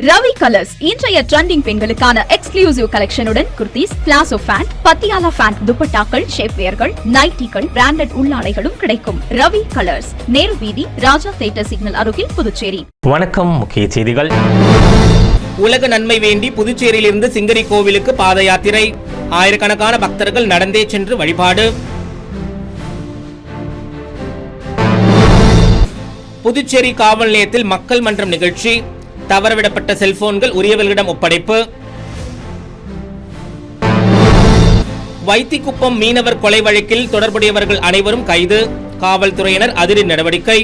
Ravi colours இன்றைய trending பெண்களுக்கான exclusive கலெக்ஷனுடன் kurtis, palazzo pant, Patiala pant, துப்பட்டாக்கள், ஷேப்வேர்கள், நைட்டிகள், பிராண்டட் உள்ளாடைகளும் கிடைக்கும். ரவி கலர்ஸ், நேரு வீதி, ராஜா தியேட்டர் சிக்னல் அருகில், புதுச்சேரி. வணக்கம். முக்கிய செய்திகள். உலக நன்மை வேண்டி புதுச்சேரியிலிருந்து சிங்கரி கோவிலுக்கு பாத யாத்திரை. ஆயிரக்கணக்கான பக்தர்கள் நடந்தே சென்று வழிபாடு. புதுச்சேரி காவல் நிலையத்தில் மக்கள் மன்றம் நிகழ்ச்சி. தவறவிடப்பட்ட செல்போன்கள் உரியவர்களிடம் ஒப்படைப்பு. வைத்திக்குப்பம் மீனவர் கொலை வழக்கில் தொடர்புடையவர்கள் அனைவரும் கைது. காவல்துறையினர் அதிரடி நடவடிக்கை.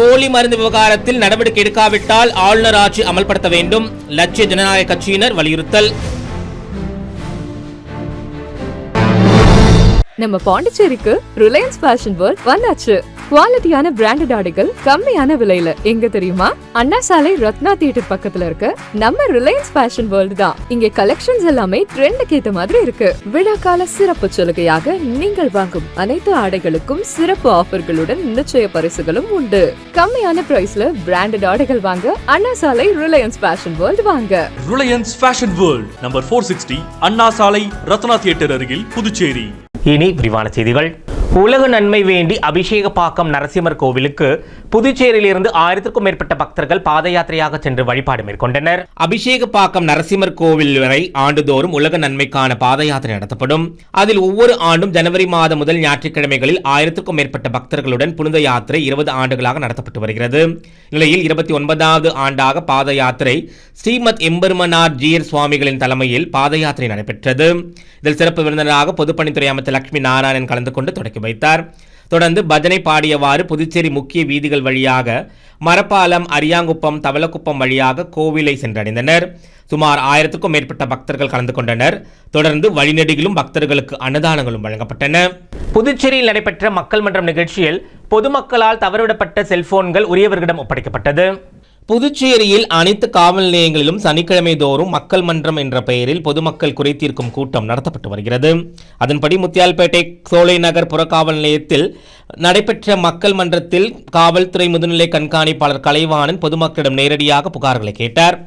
போலி மருந்து விவகாரத்தில் நடவடிக்கை எடுக்காவிட்டால் ஆளுநர் ஆட்சி அமல்படுத்த வேண்டும். லட்சிய ஜனநாயக கட்சியினர் வலியுறுத்தல். நம்ம பாண்டிச்சேரிக்கு ரிலையன்ஸ் ஃபேஷன் வேர்ல்ட் வந்தாச்சு. குவாலிட்டியான பிராண்டட் ஆடைகள் கம்மியான விலையில. எங்க தெரியுமா? அண்ணா சாலை ரத்னா தியேட்டர் பக்கத்துல இருக்க நம்ம ரிலையன்ஸ் ஃபேஷன் வேர்ல்ட் தான். இங்க கலெக்ஷன்ஸ் எல்லாமே ட்ரெண்டுக்கு ஏத்த மாதிரி இருக்கு. விழாக்கால சிறப்பு சலுகையாக நீங்கள் வாங்கும் அனைத்து ஆடைகளுக்கும் சிறப்பு ஆஃபர்களுடன் நிச்சய பரிசுகளும் உண்டு. கம்மியான பிரைஸ்ல பிராண்டட் ஆடைகள் வாங்க அண்ணா சாலை ரிலையன்ஸ் ஃபேஷன் வேர்ல்ட் வாங்க. ரிலையன்ஸ் ஃபேஷன் வேர்ல்ட் நம்பர் 460 அண்ணா சாலை ரத்னா தியேட்டர் அருகில், புதுச்சேரி. இனி விரிவான செய்திகள். உலக நன்மை வேண்டி அபிஷேகப்பாக்கம் நரசிம்மர் கோவிலுக்கு புதுச்சேரியிலிருந்து 1000க்கும் மேற்பட்ட பக்தர்கள் பாத யாத்திரையாக சென்று வழிபாடு மேற்கொண்டனர். அபிஷேகப்பாக்கம் நரசிம்மர் கோவில் வரை ஆண்டுதோறும் உலக நன்மைக்கான பாத யாத்திரை நடத்தப்படும். அதில் ஒவ்வொரு ஆண்டும் ஜனவரி மாதம் முதல் ஞாயிற்றுக்கிழமைகளில் 1000க்கும் மேற்பட்ட பக்தர்களுடன் புனித யாத்திரை 20 ஆண்டுகளாக நடத்தப்பட்டு வருகிறது. நிலையில் 29வது ஆண்டாக பாத யாத்திரை ஸ்ரீமத் எம்பெருமனார் ஜீயர் சுவாமிகளின் தலைமையில் பாத யாத்திரை நடைபெற்றது. இதில் சிறப்பு விருந்தினராக பொதுப்பணித்துறை அமைச்சர் லட்சுமி நாராயணன் கலந்து கொண்டு தொடக்கி வைத்தார். தொடர்ந்து பஜனை பாடியவாறு புதுச்சேரி முக்கிய வீதிகள் வழியாக மரப்பாலம், அரியாங்குப்பம், தவளக்குப்பம் வழியாக கோவிலை சென்றடைந்தனர். சுமார் 1000க்கும் மேற்பட்ட பக்தர்கள் கலந்து கொண்டனர். தொடர்ந்து வழிநெடுகிலும் பக்தர்களுக்கு அன்னதானங்களும் வழங்கப்பட்டன. புதுச்சேரியில் நடைபெற்ற மக்கள் மன்றம் நிகழ்ச்சியில் பொதுமக்களால் தவறவிடப்பட்ட செல்போன்கள் உரியவர்களிடம் ஒப்படைக்கப்பட்டது. புதுச்சேரியில் அனைத்து காவல் நிலையங்களிலும் சனிக்கிழமை தோறும் மக்கள் மன்றம் என்ற பெயரில் பொதுமக்கள் குறை தீர்க்கும் கூட்டம் நடத்தப்பட்டு வருகிறது. அதன்படி முத்தியால்பேட்டை சோலை நகர் புறக்காவல் நிலையத்தில் நடைபெற்ற மக்கள் மன்றத்தில் காவல்துறை முதுநிலை கண்காணிப்பாளர் கலைவாணன் பொதுமக்களிடம் நேரடியாக புகார்களை கேட்டார்.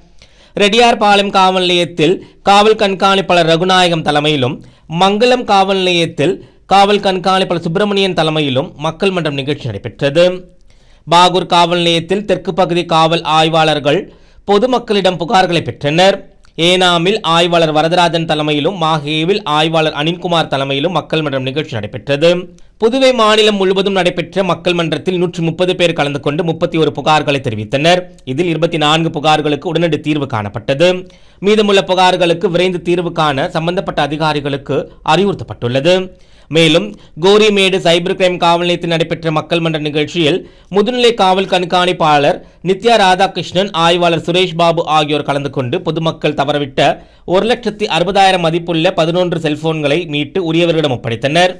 ரெட்டியார்பாளையம் காவல் நிலையத்தில் காவல் கண்காணிப்பாளர் ரகுநாயகம் தலைமையிலும், மங்கலம் காவல் நிலையத்தில் காவல் கண்காணிப்பாளர் சுப்பிரமணியன் தலைமையிலும் மக்கள் மன்றம் நிகழ்ச்சி நடைபெற்றது. பாகூர் காவல் நிலையத்தில் தெற்கு பகுதி காவல் ஆய்வாளர்கள் பொதுமக்களிடம் புகார்களை பெற்றனர். ஏனாமில் ஆய்வாளர் வரதராஜன் தலைமையிலும், மாஹேவில் ஆய்வாளர் அனில்குமார் தலைமையிலும் மக்கள் மன்றம் நிகழ்ச்சி நடைபெற்றது. புதுவை மாநிலம் முழுவதும் நடைபெற்ற மக்கள் மன்றத்தில் 130 பேர் கலந்து கொண்டு 31 புகார்களை தெரிவித்தனர். இதில் 24 புகார்களுக்கு உடனடி தீர்வு காணப்பட்டது. மீதமுள்ள புகார்களுக்கு விரைந்து தீர்வு காண சம்பந்தப்பட்ட அதிகாரிகளுக்கு அறிவுறுத்தப்பட்டுள்ளது. மேலும் கோரிமேடு சைபர் கிரைம் காவல் நிலையத்தில் நடைபெற்ற மக்கள் மன்ற நிகழ்ச்சியில் முதுநிலை காவல் கண்காணிப்பாளர் நித்யா ராதாகிருஷ்ணன், ஆய்வாளர் சுரேஷ் பாபு ஆகியோர் கலந்து கொண்டு பொதுமக்கள் தவறவிட்ட 1,60,000 மதிப்புள்ள 11 செல்போன்களை மீட்டு உரியவர்களிடம் ஒப்படைத்தனர்.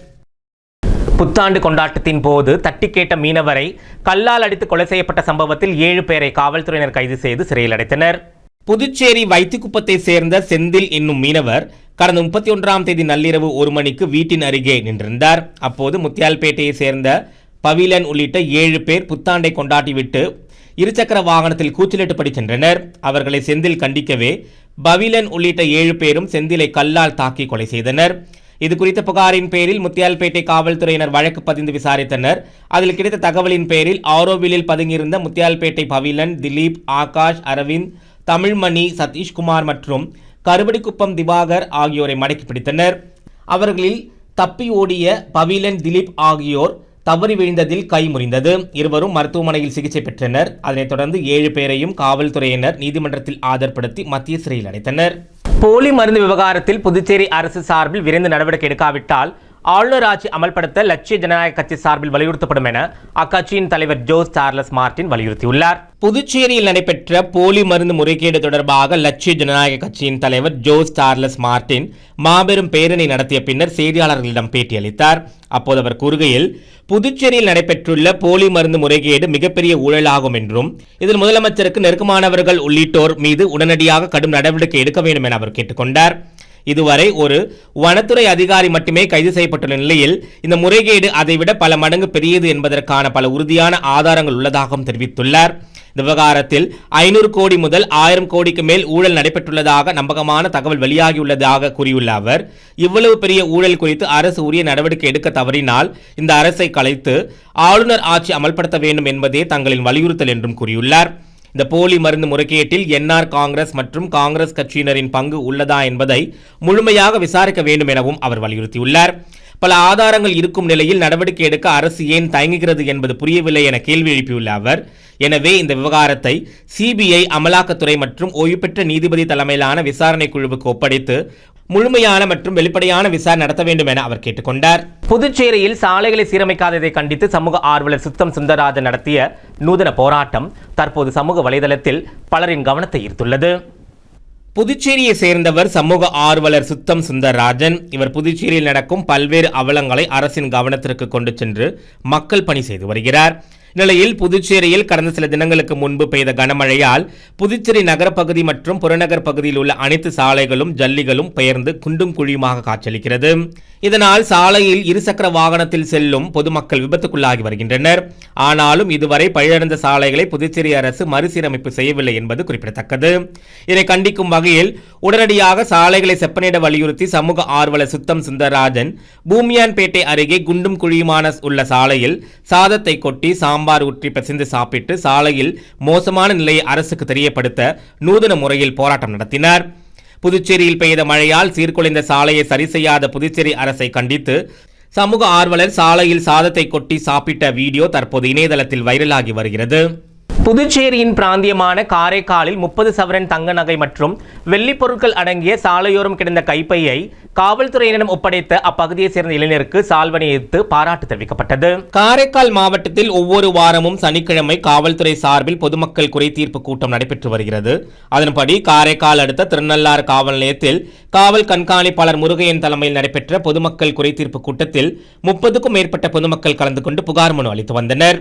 புத்தாண்டு கொண்டாட்டத்தின் போது தட்டி கேட்ட மீனவரை கல்லால் அடித்து கொலை செய்யப்பட்ட சம்பவத்தில் 7 பேரை காவல்துறையினர் கைது செய்து சிறையில் அடைத்தனர். புதுச்சேரி வைத்திக்குப்பத்தை சேர்ந்த செந்தில் என்னும் மீனவர் கடந்த 31ஆம் தேதி நள்ளிரவு 1 மணிக்கு வீட்டின் அருகே நின்றிருந்தார். அப்போது முத்தியால்பேட்டையை சேர்ந்த பவிலன் உள்ளிட்ட 7 பேர் புத்தாண்டை கொண்டாடிவிட்டு இருசக்கர வாகனத்தில் கூச்சலிட்டுப்படி சென்றனர். அவர்களை செந்தில் கண்டிக்கவே பவிலன் உள்ளிட்ட 7 பேரும் செந்திலை கல்லால் தாக்கி கொலை செய்தனர். இது குறித்த புகாரின் பேரில் முத்தியால்பேட்டை காவல்துறையினர் வழக்கு பதிந்து விசாரித்தனர். அதில் கிடைத்த தகவலின் பேரில் ஆரோவிலில் பதுங்கியிருந்த முத்தியால்பேட்டை பவிலன், திலீப், ஆகாஷ், அரவிந்த், தமிழ்மணி, சதீஷ்குமார் மற்றும் கருவடிக்குப்பம் திவாகர் ஆகியோரை மடக்கி பிடித்தனர். அவர்களில் தப்பி ஓடிய பவிலன், திலீப் ஆகியோர் தவறி விழுந்ததில் கை முறிந்தது. இருவரும் மருத்துவமனையில் சிகிச்சை பெற்றனர். அதனைத் தொடர்ந்து 7 பேரையும் காவல்துறையினர் நீதிமன்றத்தில் ஆஜர்படுத்தி மத்திய சிறையில் அடைத்தனர். போலி மருந்து விவகாரத்தில் புதுச்சேரி அரசு சார்பில் விரைந்து நடவடிக்கை எடுக்காவிட்டால் ஆளுநர் ஆட்சி அமல்படுத்த லட்சிய ஜனநாயக கட்சி சார்பில் வலியுறுத்தப்படும் என அக்கட்சியின் தலைவர் ஜோஸ் சார்லஸ் மார்டின் வலியுறுத்தியுள்ளார். புதுச்சேரியில் நடைபெற்ற போலி மருந்து முறைகேடு தொடர்பாக லட்சிய ஜனநாயக கட்சியின் தலைவர் ஜோஸ் சார்லஸ் மார்டின் மாபெரும் பேரணி நடத்திய பின்னர் செய்தியாளர்களிடம் பேட்டியளித்தார். அப்போது அவர் கூறுகையில், புதுச்சேரியில் நடைபெற்றுள்ள போலி மருந்து முறைகேடு மிகப்பெரிய ஊழலாகும் என்றும் இதில் முதலமைச்சருக்கு நெருக்கமானவர்கள் உள்ளிட்டோர் மீது உடனடியாக கடும் நடவடிக்கை எடுக்க வேண்டும் என அவர் கேட்டுக்கொண்டார். இதுவரை ஒரு வனத்துறை அதிகாரி மட்டுமே கைது செய்யப்பட்டுள்ள நிலையில் இந்த முறைகேடு அதைவிட பல மடங்கு பெரியது என்பதற்கான பல உறுதியான ஆதாரங்கள் உள்ளதாகவும் தெரிவித்துள்ளார். இந்த விவகாரத்தில் 500 கோடி முதல் 1000 கோடிக்கு மேல் ஊழல் நடைபெற்றுள்ளதாக நம்பகமான தகவல் வெளியாகியுள்ளதாக கூறியுள்ள அவர், இவ்வளவு பெரிய ஊழல் குறித்து அரசு உரிய நடவடிக்கை எடுக்க தவறினால் இந்த அரசை கலைத்து ஆளுநர் ஆட்சி அமல்படுத்த வேண்டும் என்பதே தங்களின் வலியுறுத்தல் என்றும் கூறியுள்ளார். இந்த போலி மருந்து முறைகேட்டில் என்ஆர் காங்கிரஸ் மற்றும் காங்கிரஸ் கட்சியினரின் பங்கு உள்ளதா என்பதை முழுமையாக விசாரிக்க வேண்டும் எனவும் அவர் வலியுறுத்தியுள்ளார். பல ஆதாரங்கள் இருக்கும் நிலையில் நடவடிக்கை எடுக்க அரசு ஏன் தயங்குகிறது என்பது புரியவில்லை என கேள்வி எழுப்பியுள்ள அவர், எனவே இந்த விவகாரத்தை சிபிஐ, அமலாக்கத்துறை மற்றும் ஓய்வு பெற்ற நீதிபதி தலைமையிலான விசாரணை குழுவுக்கு ஒப்படைத்து முழுமையான மற்றும் வெளிப்படையான விசாரணை நடத்த வேண்டும் என அவர் கேட்டுக்கொண்டார். புதுச்சேரியில் சாலைகளை சீரமைக்காததை கண்டித்து சமூக ஆர்வலர் சுத்தம் சுந்தரராஜன் நடத்திய நூதன போராட்டம் தற்போது சமூக வலைதளத்தில் பலரின் கவனத்தை ஈர்த்துள்ளது. புதுச்சேரியை சேர்ந்தவர் சமூக ஆர்வலர் சுத்தம் சுந்தரராஜன். இவர் புதுச்சேரியில் நடக்கும் பல்வேறு அவலங்களை அரசின் கவனத்திற்கு கொண்டு சென்று மக்கள் பணி செய்து வருகிறார். நிலையில் புதுச்சேரியில் கடந்த சில தினங்களுக்கு முன்பு பெய்த கனமழையால் புதுச்சேரி நகரப்பகுதி மற்றும் புறநகர் பகுதியில் உள்ள அனைத்து சாலைகளும் ஜல்லிகளும் பெயர்ந்து குண்டும் குழியுமாக காட்சியளிக்கிறது. இதனால் சாலையில் இருசக்கர வாகனத்தில் செல்லும் பொதுமக்கள் விபத்துக்குள்ளாகி வருகின்றனர். ஆனாலும் இதுவரை பழுதடைந்த சாலைகளை புதுச்சேரி அரசு மறுசீரமைப்பு செய்யவில்லை என்பது குறிப்பிடத்தக்கது. இதை கண்டிக்கும் வகையில் உடனடியாக சாலைகளை செப்பனிட வலியுறுத்தி சமூக ஆர்வலர் சுத்தம் சுந்தரராஜன் பூமியான்பேட்டை அருகே குண்டும் குழியுமான உள்ள சாலையில் சாதத்தை கொட்டி சாம்பார் ஊற்றி பிசைந்து சாப்பிட்டு சாலையில் மோசமான நிலையை அரசுக்கு தெரியப்படுத்த நூதன முறையில் போராட்டம் நடத்தினார். புதுச்சேரியில் பெய்த மழையால் சீர்குலைந்த சாலையை சரி செய்யாத புதுச்சேரி அரசை கண்டித்து சமூக ஆர்வலர் சாலையில் சாதத்தை கொட்டி சாப்பிட்ட வீடியோ தற்போது இணையதளத்தில் வைரலாகி வருகிறது. புதுச்சேரியின் பிராந்தியமான காரைக்காலில் 30 சவரன் தங்க நகை மற்றும் வெள்ளிப் பொருட்கள் அடங்கிய சாலையோரம் கிடந்த கைப்பையை காவல்துறையினரிடம் ஒப்படைத்த அப்பகுதியை சேர்ந்த இளைஞருக்கு சால்வனையிட்டு பாராட்டு தெரிவிக்கப்பட்டது. காரைக்கால் மாவட்டத்தில் ஒவ்வொரு வாரமும் சனிக்கிழமை காவல்துறை சார்பில் பொதுமக்கள் குறைதீர்ப்பு கூட்டம் நடைபெற்று வருகிறது. அதன்படி காரைக்கால் அடுத்த திருநள்ளாறு காவல் நிலையத்தில் காவல் கண்காணிப்பாளர் முருகையன் தலைமையில் நடைபெற்ற பொதுமக்கள் குறைதீர்ப்பு கூட்டத்தில் 30க்கும் மேற்பட்ட பொதுமக்கள் கலந்து கொண்டு புகார் மனு அளித்து வந்தனர்.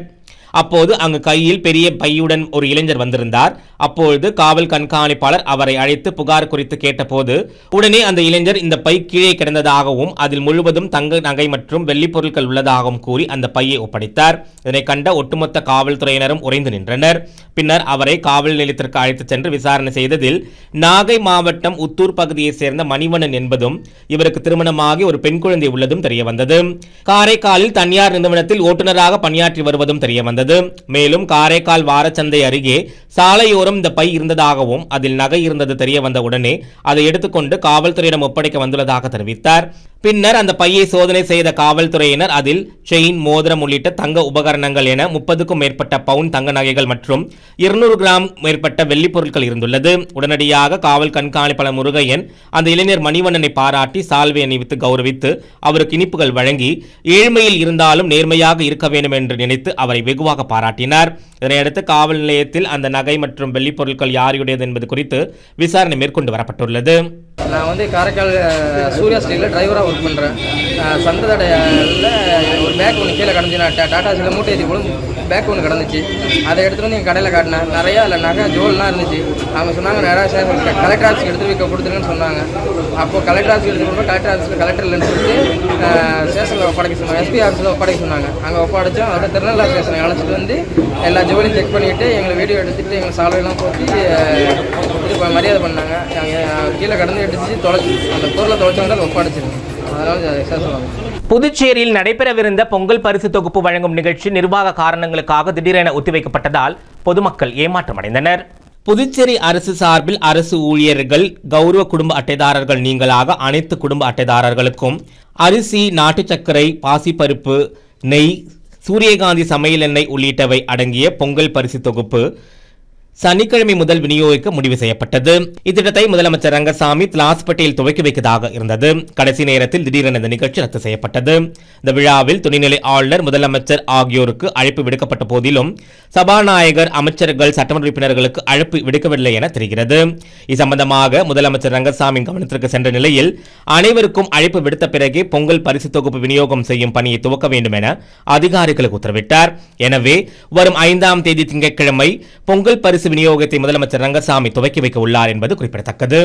அப்போது அங்கு கையில் பெரிய பையுடன் ஒரு இளைஞர் வந்திருந்தார். அப்பொழுது காவல் கண்காணிப்பாளர் அவரை அழைத்து புகார் குறித்து கேட்டபோது உடனே அந்த இளைஞர் இந்த பை கீழே கிடந்ததாகவும் அதில் முழுவதும் தங்க நகை மற்றும் வெள்ளி பொருட்கள் உள்ளதாகவும் கூறி அந்த பையை ஒப்படைத்தார். இதனை கண்ட ஒட்டுமொத்த காவல்துறையினரும் உறைந்து நின்றனர். பின்னர் அவரை காவல் நிலையத்திற்கு அழைத்து சென்று விசாரணை செய்ததில் நாகை மாவட்டம் உத்தூர் பகுதியை சேர்ந்த மணிவண்ணன் என்பதும் இவருக்கு திருமணமாகி ஒரு பெண் குழந்தை உள்ளதும் தெரியவந்தது. காரைக்காலில் தனியார் நிறுவனத்தில் ஓட்டுநராக பணியாற்றி வருவதும் தெரியவந்தது. மேலும் காரைக்கால் வாரச்சந்தை அருகே சாலையோரம் இந்த பை இருந்ததாகவும் அதில் நகை இருந்தது தெரிய வந்த உடனே அதை எடுத்துக்கொண்டு காவல்துறையிடம் ஒப்படைக்க வந்துள்ளதாக தெரிவித்தார். பின்னர் அந்த பையை சோதனை செய்த காவல்துறையினர் அதில் செயின், மோதிரம் உள்ளிட்ட தங்க உபகரணங்கள் என 30க்கும் மேற்பட்ட பவுன் தங்க நகைகள் மற்றும் 200 கிராம் மேற்பட்ட வெள்ளி பொருட்கள் இருந்துள்ளது. உடனடியாக காவல் கண்காணிப்பாளர் முருகையன் அந்த இளைஞர் மணிவண்ணனை பாராட்டி சால்வை அணிவித்து கௌரவித்து அவருக்கு இனிப்புகள் வழங்கி ஏழ்மையில் இருந்தாலும் நேர்மையாக இருக்க வேண்டும் என்று நினைத்து அவரை வெகுவாக பாராட்டினார். இதனையடுத்து காவல் நிலையத்தில் அந்த நகை மற்றும் வெள்ளி பொருட்கள் யாருடையது என்பது குறித்து விசாரணை மேற்கொண்டு வரப்பட்டுள்ளது. நான் காரைக்கால் சூர்யா ஸ்டீலில் டிரைவராக ஒர்க் பண்ணுறேன். சந்ததடையில் ஒரு பேக் ஒன்று கீழே கிடந்துச்சு. நான் டாடா ஸ்டீலில் மூட்டை ஏற்றி போலும் பேக் ஒன்று கிடந்துச்சு. அதை எடுத்துகிட்டு வந்து எங்கள் கடையில் காட்டினேன். நிறையா இல்லை நகை ஜோல்லாம் இருந்துச்சு. அவங்க சொன்னாங்க நிறையா கலெக்டர் ஆஃபீஸ்க்கு எடுத்து வைக்க கொடுத்துருங்கன்னு சொன்னாங்க. அப்போது கலெக்டர் ஆஃபீஸ்க்கு எடுத்து போகும்போது கலெக்டர் ஆஃபீஸில் கலெக்டர் இல்லைன்னு சொல்லிட்டு ஸ்டேஷனில் ஒப்படைக்க சொன்னாங்க. எஸ்பி ஆஃபீஸில் ஒப்படைக்க சொன்னாங்க. அங்கே ஒப்படைச்சோம். அதோட திருநெல்வேலி ஸ்டேஷனை அழைச்சிட்டு வந்து எல்லா ஜோலியும் செக் பண்ணிவிட்டு எங்களை வீடியோ எடுத்துகிட்டு எங்கள் சாலையெல்லாம் போட்டு இது மரியாதை பண்ணாங்க. கீழே கடந்து எடுத்து தொலைச்சி அந்த பொருளை தொலைச்சவங்க அதை ஒப்படைச்சிருங்க. அதனால புதுச்சேரியில் நடைபெறவிருந்த பொங்கல் பரிசு தொகுப்பு வழங்கும் நிகழ்ச்சி நிர்வாக காரணங்களுக்காக திடீரென ஒத்திவைக்கப்பட்டதால் பொதுமக்கள் ஏமாற்றமடைந்தனர். புதுச்சேரி அரசு சார்பில் அரசு ஊழியர்கள், கௌரவ குடும்ப அட்டைதாரர்கள் நீங்களாக அனைத்து குடும்ப அட்டைதாரர்களுக்கும் அரிசி, நாட்டு சர்க்கரை, பாசிப்பருப்பு, நெய், சூரியகாந்தி சமையல் எண்ணெய் உள்ளிட்டவை அடங்கிய பொங்கல் பரிசு தொகுப்பு சனிக்கிழமை முதல் விநியோகிக்க முடிவு செய்யப்பட்டது. இத்திட்டத்தை முதலமைச்சர் ரங்கசாமி லாஸ்பேட்டையில் துவக்கி வைக்கதாக இருந்தது. கடைசி நேரத்தில் திடீரென இந்த நிகழ்ச்சி ரத்து செய்யப்பட்டது. இந்த விழாவில் துணைநிலை ஆளுநர், முதலமைச்சர் ஆகியோருக்கு அழைப்பு விடுக்கப்பட்ட போதிலும் சபாநாயகர், அமைச்சர்கள், சட்டமன்ற உறுப்பினர்களுக்கு அழைப்பு விடுக்கவில்லை என தெரிகிறது. இது சம்பந்தமாக முதலமைச்சர் ரங்கசாமி கவனத்திற்கு சென்ற நிலையில் அனைவருக்கும் அழைப்பு விடுத்த பிறகே பொங்கல் பரிசு தொகுப்பு விநியோகம் செய்யும் பணியை துவக்க வேண்டும் என அதிகாரிகளுக்கு உத்தரவிட்டார். எனவே வரும் 5ஆம் தேதி திங்கட்கிழமை பொங்கல் பரிசு விநியோகத்தை முதலமைச்சர் ரங்கசாமி துவக்கி வைக்க உள்ளார் என்பது குறிப்பிடத்தக்கது.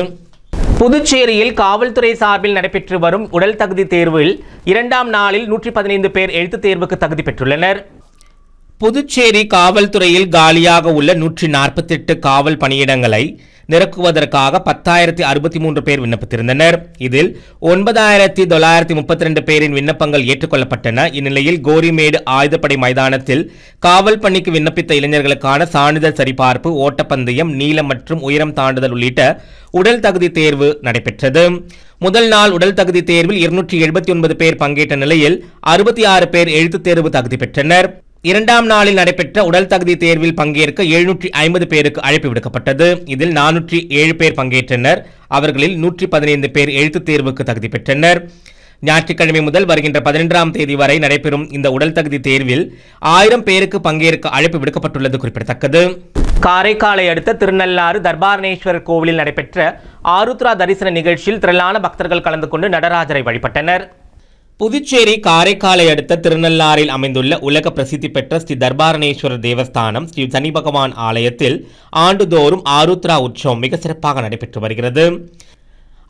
புதுச்சேரியில் காவல்துறை சார்பில் நடைபெற்று வரும் உடல் தகுதி தேர்வில் 2ஆம் நாளில் 115 பேர் எழுத்துத் தேர்வுக்கு தகுதி பெற்றுள்ளனர். புதுச்சேரி காவல்துறையில் காலியாக உள்ள 148 காவல் பணியிடங்களை நிரப்புவதற்காக 10,063 பேர் விண்ணப்பித்திருந்தனர். இதில் 9,932 பேரின் விண்ணப்பங்கள் ஏற்றுக்கொள்ளப்பட்டன. இந்நிலையில் கோரிமேடு ஆயுதப்படை மைதானத்தில் காவல் பணிக்கு விண்ணப்பித்த இளைஞர்களுக்கான சான்றிதழ் சரிபார்ப்பு, ஓட்டப்பந்தயம், நீளம் மற்றும் உயரம் தாண்டுதல் உள்ளிட்ட உடல் தகுதி தேர்வு நடைபெற்றது. முதல் நாள் உடல் தகுதி தேர்வில் 279 பேர் பங்கேற்ற நிலையில் 66 பேர் எழுத்துத் தேர்வு தகுதி பெற்றனர். இரண்டாம் நாளில் நடைபெற்ற உடல் தகுதி தேர்வில் பங்கேற்க 750 பேருக்கு அழைப்பு விடுக்கப்பட்டது. இதில் 407 பேர் பங்கேற்றனர். அவர்களில் 115 பேர் எழுத்துத் தேர்வுக்கு தகுதி பெற்றனர். ஞாயிற்றுக்கிழமை முதல் வருகின்ற 11ஆம் தேதி வரை நடைபெறும் இந்த உடல் தகுதி தேர்வில் 1000 பேருக்கு பங்கேற்க அழைப்பு விடுக்கப்பட்டுள்ளது குறிப்பிடத்தக்கது. காரைக்காலை அடுத்த திருநள்ளாறு தர்பாரணேஸ்வரர் கோவிலில் நடைபெற்ற ஆருத்ரா தரிசன நிகழ்ச்சியில் திரளான பக்தர்கள் கலந்து கொண்டு நடராஜரை வழிபட்டனர். புதுச்சேரி காரைக்காலை அடுத்த திருநள்ளாறில் அமைந்துள்ள உலக பிரசித்தி பெற்ற ஸ்ரீ தர்பாரணேஸ்வரர் தேவஸ்தானம் ஸ்ரீ சனி பகவான் ஆலயத்தில் ஆண்டுதோறும் ஆருத்ரா உற்சவம் மிக சிறப்பாக நடைபெற்று வருகிறது.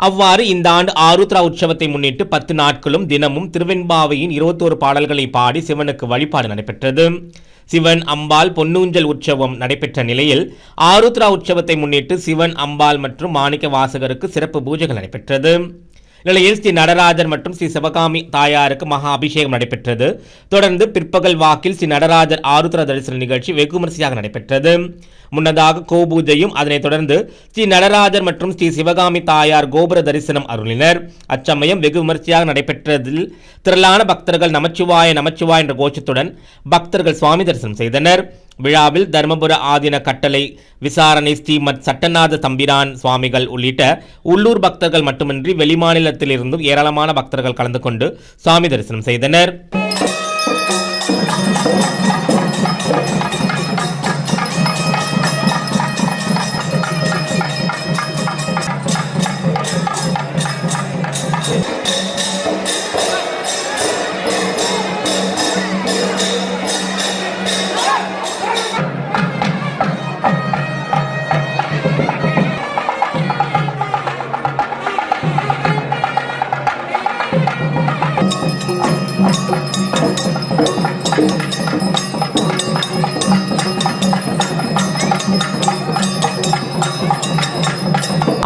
அவ்வாறு இந்த ஆண்டு ஆருத்ரா உற்சவத்தை முன்னிட்டு 10 நாட்களும் தினமும் திருவெண்பாவையின் 21 பாடல்களை பாடி சிவனுக்கு வழிபாடு நடைபெற்றது. சிவன் அம்பாள் பொன்னூஞ்சல் உற்சவம் நடைபெற்ற நிலையில் ஆருத்ரா உற்சவத்தை முன்னிட்டு சிவன், அம்பாள் மற்றும் மாணிக்க வாசகருக்கு சிறப்பு பூஜைகள் நடைபெற்றது. நிலையில் ஸ்ரீ நடராஜர் மற்றும் ஸ்ரீ சிவகாமி தாயாருக்கு மகா அபிஷேகம் நடைபெற்றது. தொடர்ந்து பிற்பகல் வாக்கில் ஸ்ரீ நடராஜர் ஆருத்ரா தரிசன நிகழ்ச்சி வெகு விமரிசையாக நடைபெற்றது. முன்னதாக கோபூஜையும், அதனைத் தொடர்ந்து ஸ்ரீ நடராஜர் மற்றும் ஸ்ரீ சிவகாமி தாயார் கோபுர தரிசனம் அருளினர். அச்சமயம் வெகு விமரிசையாக நடைபெற்றதில் திரளான பக்தர்கள் நமச்சிவாய நமச்சிவாய என்ற கோஷத்துடன் பக்தர்கள் சுவாமி தரிசனம் செய்தனர். விழாவில் தர்மபுர ஆதீன கட்டளை விசாரணை ஸ்ரீமத் சட்டநாத தம்பிரான் சுவாமிகள் உள்ளிட்ட உள்ளூர் பக்தர்கள் மட்டுமின்றி வெளிமாநிலத்திலிருந்தும் ஏராளமான பக்தர்கள் கலந்து கொண்டு சுவாமி தரிசனம் செய்தனர்.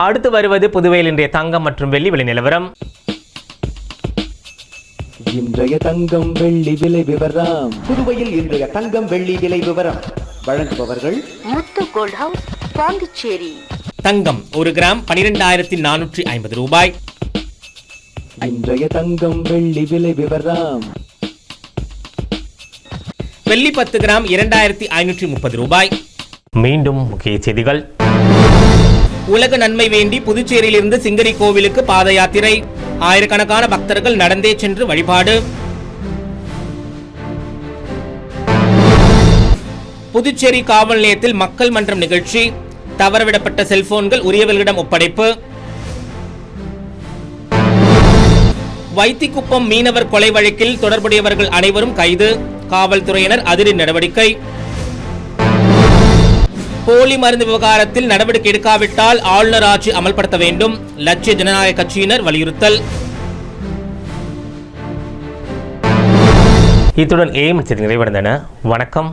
அடுத்து வருவது புதுவையில் இன்றைய தங்கம் மற்றும் வெள்ளி விலை நிலவரம். இன்றைய தங்கம் வெள்ளி விலை விவரம். புதுவையில் இன்றைய தங்கம் வெள்ளி விலை விவரம் வழங்குபவர்கள் முத்து கோல்ட் ஹவுஸ், பாண்டிச்சேரி. தங்கம் 1 கிராம் 12,450 ரூபாய். இன்றைய தங்கம் வெள்ளி விலை விவரம். வெள்ளி 10 கிராம் 2,530 ரூபாய். மீண்டும் முக்கிய செய்திகள். உலக நன்மை வேண்டி புதுச்சேரியிலிருந்து சிங்கரி கோவிலுக்கு பாத யாத்திரை. ஆயிரக்கணக்கான பக்தர்கள் நடந்தே சென்று வழிபாடு. புதுச்சேரி காவல் நிலையத்தில் மக்கள் மன்றம் நிகழ்ச்சி. தவறவிடப்பட்ட செல்போன்கள் உரியவர்களிடம் ஒப்படைப்பு. வைத்திக்குப்பம் மீனவர் கொலை வழக்கில் தொடர்புடையவர்கள் அனைவரும் கைது. காவல்துறையினர் அதிரடி நடவடிக்கை. போலி மருந்து விவகாரத்தில் நடவடிக்கை எடுக்காவிட்டால் ஆளுநர் ஆட்சி அமல்படுத்த வேண்டும். லட்சிய ஜனநாயக கட்சியினர் வலியுறுத்தல். இத்துடன் ஏஎம் செய்தி நிறைவடைந்தன. வணக்கம்.